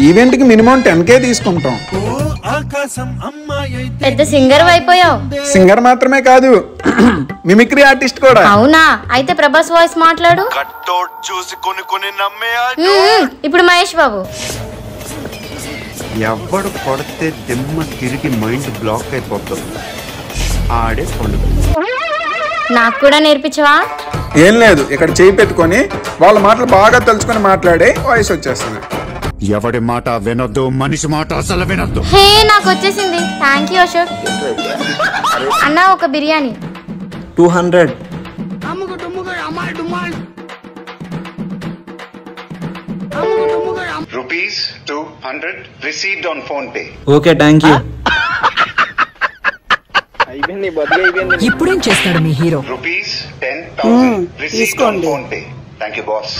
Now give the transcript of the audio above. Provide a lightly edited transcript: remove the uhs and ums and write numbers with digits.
Event కి minimum 10K తీసుకుంటాం. పెద్ద సింగర్ అయిపోయావు. సింగర్ మాత్రమే కాదు, మిమిక్రీ ఆర్టిస్ట్ కూడా. అవునా? అయితే ప్రభాస్ వాయిస్ మాట్లాడు. ఇప్పుడు మహేష్ బాబు. ఎవడు కొడితే దిమ్మ తిరిగి మైండ్ బ్లాక్ అయిపోతుంది, ఆడే పండుగ. నాకు కూడా నేర్పించవా? ఏం లేదు, ఇక్కడ చేయి పెట్టుకొని వాళ్ళ మాటలు బాగా తలుచుకొని మాట్లాడే వాయిస్ వచ్చేస్తుంది. ఎవడి మాట వినొద్దు, మనిషి మాట అసలు వినొద్దు. హే, నాకు వచ్చేసింది. Thank you Ashok. అన్న ఒక biryani. 200. Rupees 200 received on phone pay. Okay, thank you. ఇప్పుడేం చేస్తాడు మీ hero? Rupees 10,000 received on phone pay. Thank you, boss.